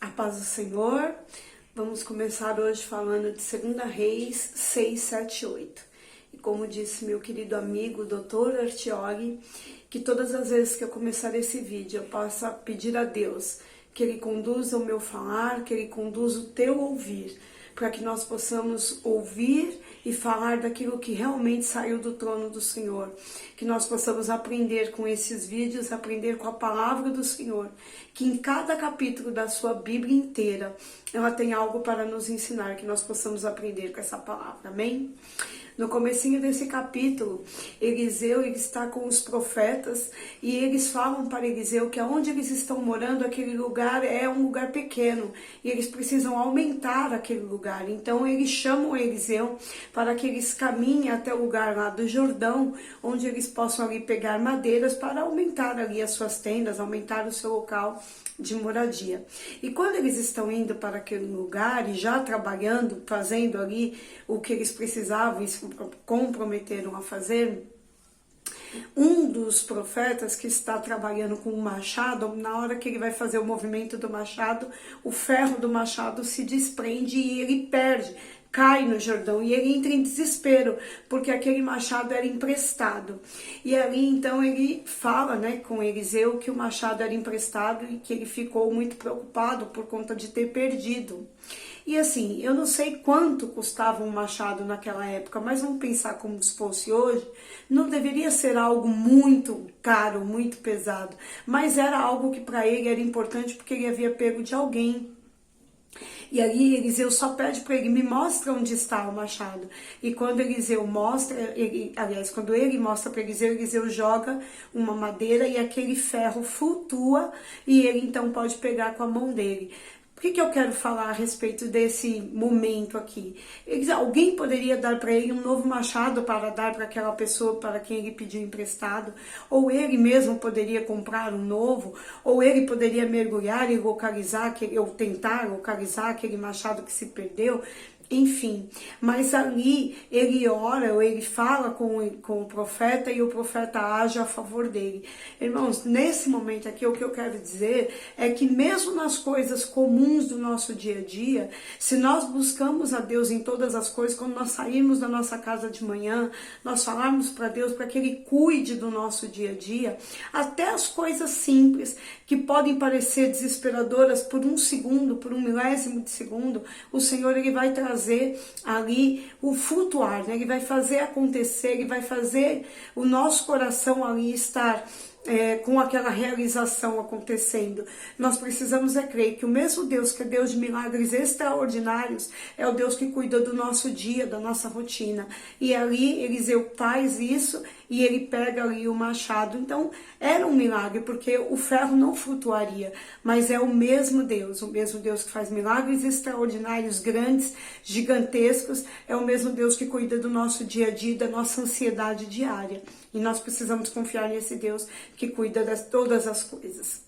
A paz do Senhor. Vamos começar hoje falando de 2 Reis 6, 7, 8. E como disse meu querido amigo, Dr. Artioli, que todas as vezes que eu começar esse vídeo, eu possa pedir a Deus que Ele conduza o meu falar, que Ele conduza o teu ouvir, para que nós possamos ouvir e falar daquilo que realmente saiu do trono do Senhor. Que nós possamos aprender com esses vídeos, aprender com a palavra do Senhor. Que em cada capítulo da sua Bíblia inteira, ela tem algo para nos ensinar, que nós possamos aprender com essa palavra. Amém? No comecinho desse capítulo, Eliseu ele está com os profetas e eles falam para Eliseu que aonde eles estão morando, aquele lugar é um lugar pequeno e eles precisam aumentar aquele lugar. Então eles chamam Eliseu para que eles caminhem até o lugar lá do Jordão, onde eles possam ali pegar madeiras para aumentar ali as suas tendas, aumentar o seu local de moradia. E quando eles estão indo para aquele lugar e já trabalhando, fazendo ali o que eles precisavam e se comprometeram a fazer, um dos profetas que está trabalhando com o machado, na hora que ele vai fazer o movimento do machado, o ferro do machado se desprende e ele perde, cai no Jordão e ele entra em desespero, porque aquele machado era emprestado. E ali então ele fala, com Eliseu que o machado era emprestado e que ele ficou muito preocupado por conta de ter perdido. E assim, eu não sei quanto custava um machado naquela época, mas vamos pensar como se fosse hoje, não deveria ser algo muito caro, muito pesado, mas era algo que para ele era importante porque ele havia pego de alguém. E aí Eliseu só pede para ele, me mostra onde está o machado. E quando Eliseu mostra, quando ele mostra para Eliseu, Eliseu joga uma madeira e aquele ferro flutua e ele então pode pegar com a mão dele. Por que eu quero falar a respeito desse momento aqui? Alguém poderia dar para ele um novo machado para dar para aquela pessoa para quem ele pediu emprestado, ou ele mesmo poderia comprar um novo, ou ele poderia mergulhar e localizar, ou tentar localizar aquele machado que se perdeu. Enfim, mas ali ele ora ou ele fala com o profeta e o profeta age a favor dele. Irmãos, nesse momento aqui o que eu quero dizer é que mesmo nas coisas comuns do nosso dia a dia, se nós buscamos a Deus em todas as coisas, quando nós sairmos da nossa casa de manhã, nós falarmos para Deus para que Ele cuide do nosso dia a dia, até as coisas simples que podem parecer desesperadoras por um segundo, por um milésimo de segundo, o Senhor ele vai trazer ali o flutuar, Ele vai fazer acontecer, Ele vai fazer o nosso coração ali estar com aquela realização acontecendo. Nós precisamos crer que o mesmo Deus que é Deus de milagres extraordinários é o Deus que cuida do nosso dia, da nossa rotina. E ali Eliseu faz isso e ele pega ali o machado. Então era um milagre, porque o ferro não flutuaria, mas é o mesmo Deus que faz milagres extraordinários, grandes, gigantescos, é o mesmo Deus que cuida do nosso dia a dia, da nossa ansiedade diária. E nós precisamos confiar nesse Deus que cuida de todas as coisas.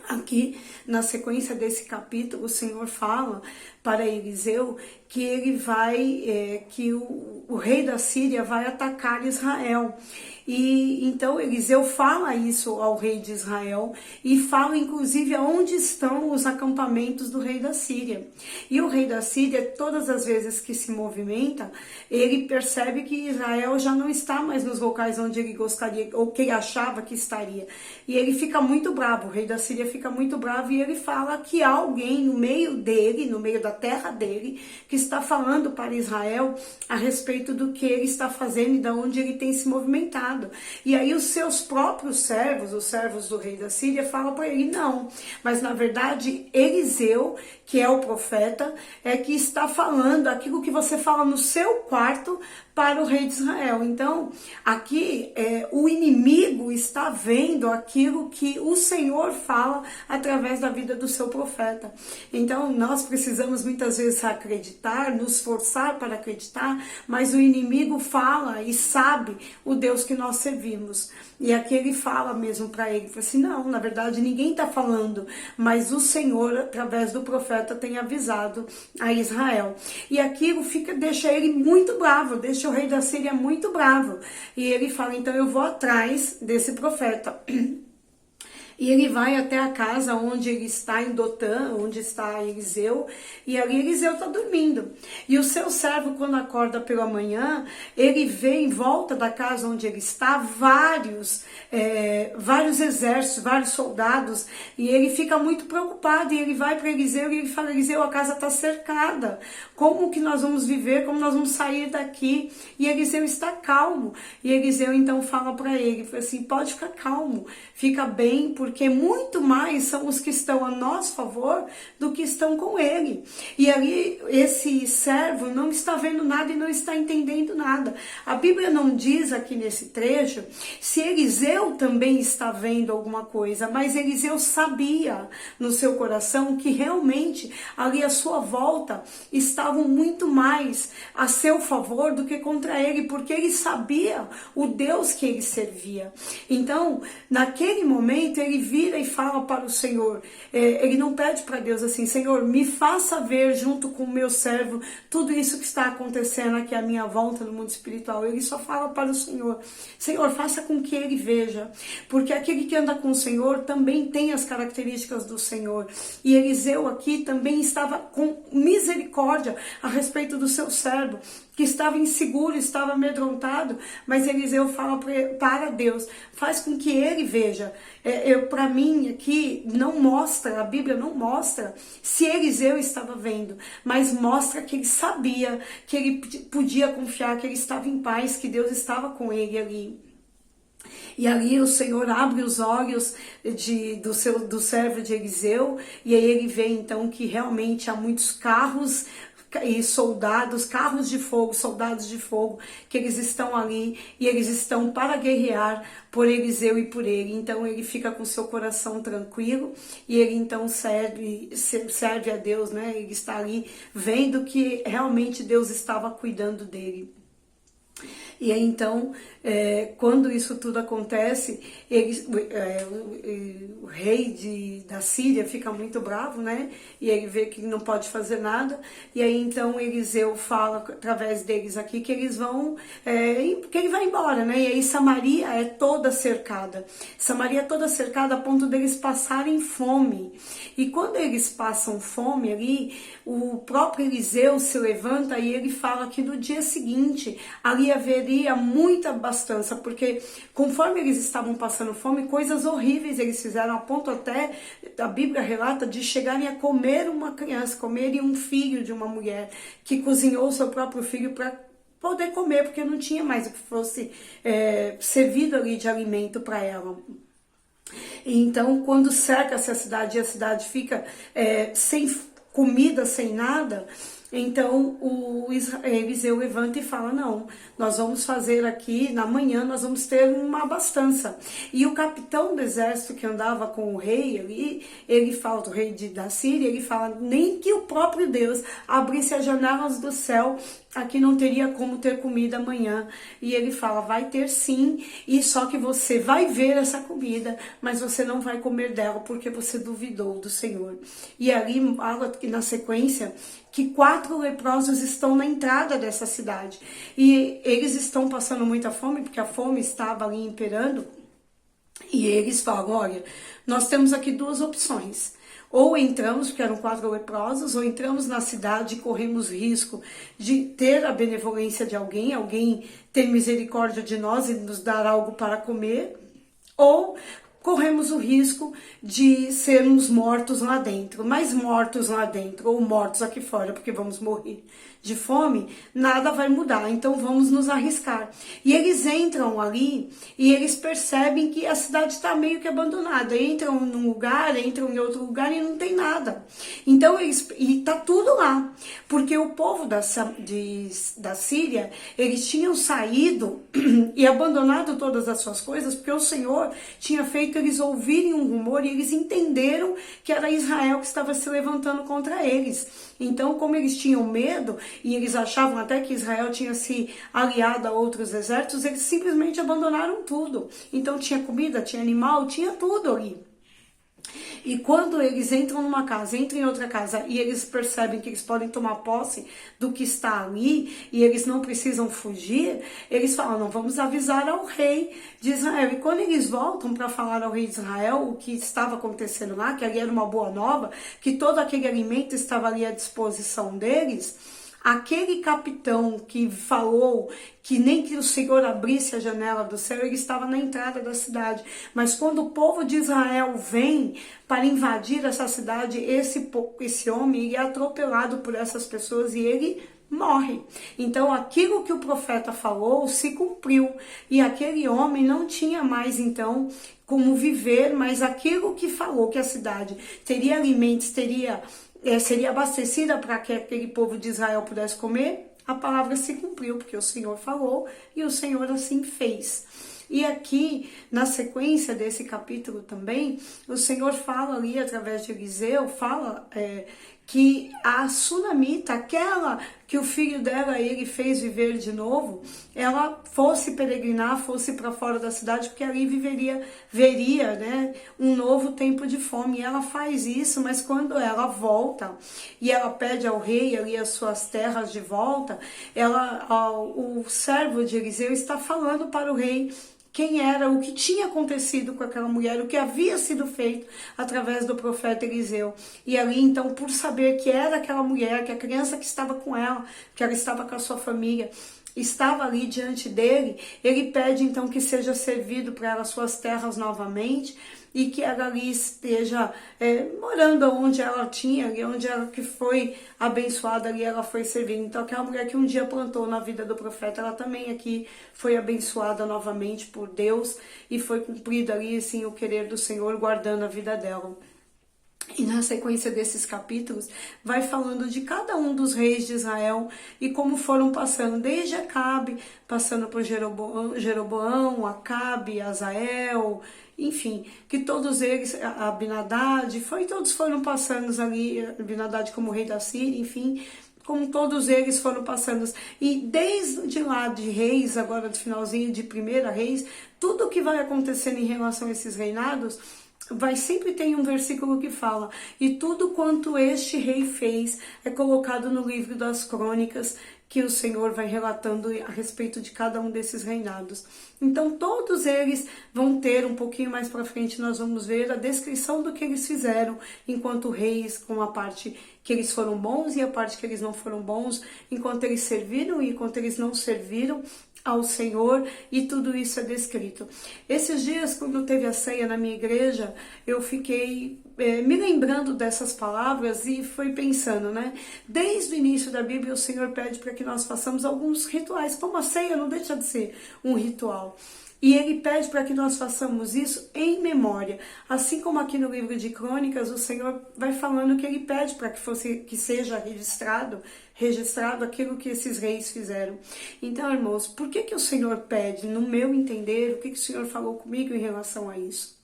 Aqui, na sequência desse capítulo, o Senhor fala para Eliseu que ele vai, que o rei da Síria vai atacar Israel. E então Eliseu fala isso ao rei de Israel e fala inclusive aonde estão os acampamentos do rei da Síria. E o rei da Síria, todas as vezes que se movimenta, ele percebe que Israel já não está mais nos locais onde ele gostaria, ou que ele achava que estaria. E ele fica muito bravo, o rei da Síria fica muito bravo e ele fala que há alguém no meio dele, no meio da terra dele, que está falando para Israel a respeito do que ele está fazendo e de onde ele tem se movimentado. E aí os seus próprios servos, os servos do rei da Síria, falam para ele, não. Mas na verdade Eliseu, que é o profeta, é que está falando aquilo que você fala no seu quarto para o rei de Israel. Então, aqui o inimigo está vendo aquilo que o Senhor fala através da vida do seu profeta. Então, nós precisamos muitas vezes acreditar, nos forçar para acreditar, mas o inimigo fala e sabe o Deus que nós servimos. E aqui ele fala mesmo para ele, fala assim, não, na verdade ninguém está falando, mas o Senhor, através do profeta, tem avisado a Israel. E aquilo deixa ele muito bravo, deixa o rei da Síria muito bravo. E ele fala, então eu vou atrás desse profeta. E ele vai até a casa onde ele está, em Dotã, onde está Eliseu, e ali Eliseu está dormindo. E o seu servo, quando acorda pela manhã, ele vê em volta da casa onde ele está vários exércitos, vários soldados, e ele fica muito preocupado, e ele vai para Eliseu e ele fala: Eliseu, a casa está cercada, como que nós vamos viver, como nós vamos sair daqui? E Eliseu está calmo, e Eliseu então fala para ele, fala assim: pode ficar calmo, fica bem, porque muito mais são os que estão a nosso favor do que estão com ele. E ali esse servo não está vendo nada e não está entendendo nada. A Bíblia não diz aqui nesse trecho se Eliseu também está vendo alguma coisa, mas Eliseu sabia no seu coração que realmente ali à sua volta estavam muito mais a seu favor do que contra ele, porque ele sabia o Deus que ele servia. Então, naquele momento, ele vira e fala para o Senhor, ele não pede para Deus assim: Senhor, me faça ver junto com o meu servo tudo isso que está acontecendo aqui à minha volta no mundo espiritual. Ele só fala para o Senhor: Senhor, faça com que ele veja, porque aquele que anda com o Senhor também tem as características do Senhor. E Eliseu aqui também estava com misericórdia a respeito do seu servo, que estava inseguro, estava amedrontado, mas Eliseu fala para Deus: faz com que ele veja. Para mim aqui não mostra, a Bíblia não mostra se Eliseu estava vendo, mas mostra que ele sabia, que ele podia confiar, que ele estava em paz, que Deus estava com ele ali. E ali o Senhor abre os olhos do servo de Eliseu, e aí ele vê então que realmente há muitos carros e soldados, carros de fogo, soldados de fogo, que eles estão ali e eles estão para guerrear por Eliseu e por ele. Então ele fica com seu coração tranquilo e ele então serve a Deus, né? Ele está ali vendo que realmente Deus estava cuidando dele. E aí então, quando isso tudo acontece, o rei da Síria fica muito bravo, né? E ele vê que não pode fazer nada. E aí então Eliseu fala através deles aqui que eles vão, que ele vai embora, né? E aí Samaria é toda cercada. Samaria é toda cercada a ponto deles passarem fome. E quando eles passam fome ali, o próprio Eliseu se levanta e ele fala que no dia seguinte ali haveria muita abastança, porque conforme eles estavam passando fome, coisas horríveis eles fizeram, a ponto até, a Bíblia relata, de chegarem a comer uma criança, comerem um filho de uma mulher que cozinhou o seu próprio filho para poder comer, porque não tinha mais o que fosse servido ali de alimento para ela. Então, quando cerca-se a cidade e a cidade fica sem comida, sem nada, então o Eliseu levanta e fala: não, nós vamos fazer aqui, na manhã nós vamos ter uma abastança. E o capitão do exército que andava com o rei ali, ele fala, o rei da Síria, ele fala: nem que o próprio Deus abrisse as janelas do céu, aqui não teria como ter comida amanhã. E ele fala: vai ter sim, e só que você vai ver essa comida, mas você não vai comer dela, porque você duvidou do Senhor. E ali, na sequência, que 4 leprosos estão na entrada dessa cidade. E eles estão passando muita fome, porque a fome estava ali imperando. E eles falam: olha, nós temos aqui 2 opções. Ou entramos, porque eram 4 leprosos, ou entramos na cidade e corremos risco de ter a benevolência de alguém ter misericórdia de nós e nos dar algo para comer, ou corremos o risco de sermos mortos lá dentro. Mas mortos lá dentro ou mortos aqui fora, porque vamos morrer de fome, nada vai mudar, então vamos nos arriscar. E eles entram ali e eles percebem que a cidade está meio que abandonada. Entram num lugar, entram em outro lugar e não tem nada. Então e tá tudo lá, porque o povo da Síria, eles tinham saído e abandonado todas as suas coisas, porque o Senhor tinha feito eles ouvirem um rumor e eles entenderam que era Israel que estava se levantando contra eles. Então, como eles tinham medo e eles achavam até que Israel tinha se aliado a outros exércitos, eles simplesmente abandonaram tudo. Então tinha comida, tinha animal, tinha tudo ali. E quando eles entram numa casa, entram em outra casa e eles percebem que eles podem tomar posse do que está ali e eles não precisam fugir, eles falam, não, vamos avisar ao rei de Israel. E quando eles voltam para falar ao rei de Israel o que estava acontecendo lá, que ali era uma boa nova, que todo aquele alimento estava ali à disposição deles, aquele capitão que falou que nem que o Senhor abrisse a janela do céu, ele estava na entrada da cidade. Mas quando o povo de Israel vem para invadir essa cidade, esse homem ele é atropelado por essas pessoas e ele morre. Então aquilo que o profeta falou se cumpriu. E aquele homem não tinha mais então como viver, mas aquilo que falou que a cidade teria alimentos, seria abastecida para que aquele povo de Israel pudesse comer, a palavra se cumpriu, porque o Senhor falou e o Senhor assim fez. E aqui, na sequência desse capítulo também, o Senhor fala ali, através de Eliseu, que a sunamita, aquela que o filho dela, ele fez viver de novo, ela fosse peregrinar, fosse para fora da cidade, porque ali veria, né, um novo tempo de fome. E ela faz isso, mas quando ela volta e ela pede ao rei ali as suas terras de volta, o servo de Eliseu está falando para o rei quem era, o que tinha acontecido com aquela mulher, o que havia sido feito através do profeta Eliseu. E ali, então, por saber que era aquela mulher, que a criança que estava com ela, que ela estava com a sua família, estava ali diante dele, ele pede, então, que seja servido para ela suas terras novamente, e que ela ali esteja morando onde ela tinha, onde ela que foi abençoada, ali ela foi servindo. Então aquela mulher que um dia plantou na vida do profeta, ela também aqui foi abençoada novamente por Deus e foi cumprido ali assim o querer do Senhor, guardando a vida dela. E na sequência desses capítulos, vai falando de cada um dos reis de Israel e como foram passando, desde Acabe, passando por Jeroboão, Acabe, Azael, enfim, que todos eles, Abinadad, todos foram passando ali, Abinadad como rei da Síria, enfim, como todos eles foram passando. E desde lá de reis, agora do finalzinho de primeira reis, tudo que vai acontecendo em relação a esses reinados, sempre tem um versículo que fala, e tudo quanto este rei fez é colocado no livro das crônicas, que o Senhor vai relatando a respeito de cada um desses reinados. Então todos eles vão ter, um pouquinho mais para frente nós vamos ver a descrição do que eles fizeram enquanto reis, com a parte que eles foram bons e a parte que eles não foram bons, enquanto eles serviram e enquanto eles não serviram ao Senhor, e tudo isso é descrito. Esses dias, quando teve a ceia na minha igreja, eu fiquei me lembrando dessas palavras e fui pensando, né? Desde o início da Bíblia, o Senhor pede para que nós façamos alguns rituais, como a ceia não deixa de ser um ritual. E ele pede para que nós façamos isso em memória. Assim como aqui no livro de Crônicas, o Senhor vai falando que ele pede para que seja registrado aquilo que esses reis fizeram. Então, irmãos, por que o Senhor pede? No meu entender, o que o Senhor falou comigo em relação a isso?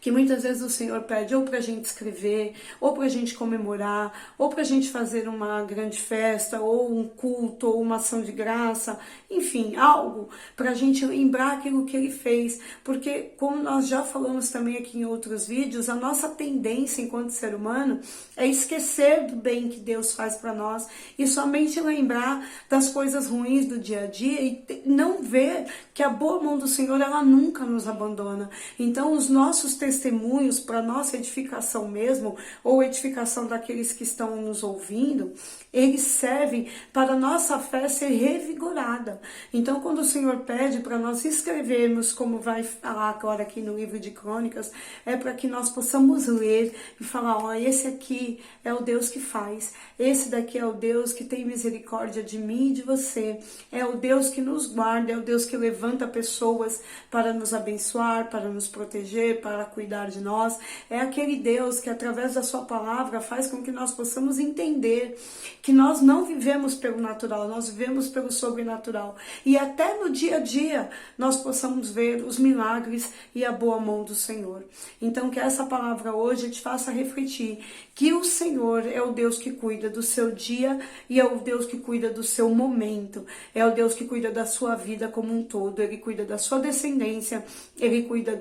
Que muitas vezes o Senhor pede ou para a gente escrever, ou para a gente comemorar, ou para a gente fazer uma grande festa, ou um culto, ou uma ação de graça, enfim, algo para a gente lembrar aquilo que Ele fez. Porque, como nós já falamos também aqui em outros vídeos, a nossa tendência enquanto ser humano é esquecer do bem que Deus faz para nós e somente lembrar das coisas ruins do dia a dia e não ver que a boa mão do Senhor, ela nunca nos abandona. Então, os nossos testemunhos para nossa edificação mesmo, ou edificação daqueles que estão nos ouvindo, eles servem para a nossa fé ser revigorada. Então, quando o Senhor pede para nós escrevermos, como vai falar agora aqui no livro de Crônicas, é para que nós possamos ler e falar, ó, esse aqui é o Deus que faz, esse daqui é o Deus que tem misericórdia de mim e de você, é o Deus que nos guarda, é o Deus que levanta pessoas para nos abençoar, para nos proteger, para cuidar de nós, é aquele Deus que através da sua palavra faz com que nós possamos entender que nós não vivemos pelo natural, nós vivemos pelo sobrenatural, e até no dia a dia nós possamos ver os milagres e a boa mão do Senhor. Então que essa palavra hoje te faça refletir que o Senhor é o Deus que cuida do seu dia e é o Deus que cuida do seu momento, é o Deus que cuida da sua vida como um todo, Ele cuida da sua descendência, Ele cuida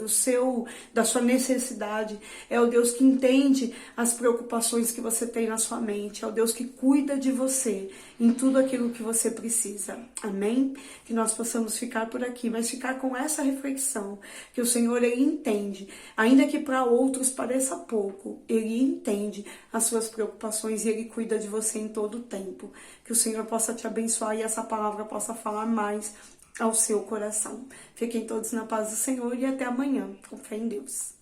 da sua necessidade, é o Deus que entende as preocupações que você tem na sua mente, é o Deus que cuida de você em tudo aquilo que você precisa. Amém? Que nós possamos ficar por aqui, mas ficar com essa reflexão, que o Senhor, Ele entende, ainda que para outros pareça pouco, Ele entende as suas preocupações e Ele cuida de você em todo o tempo. Que o Senhor possa te abençoar e essa palavra possa falar mais ao seu coração. Fiquem todos na paz do Senhor e até amanhã. Com fé em Deus.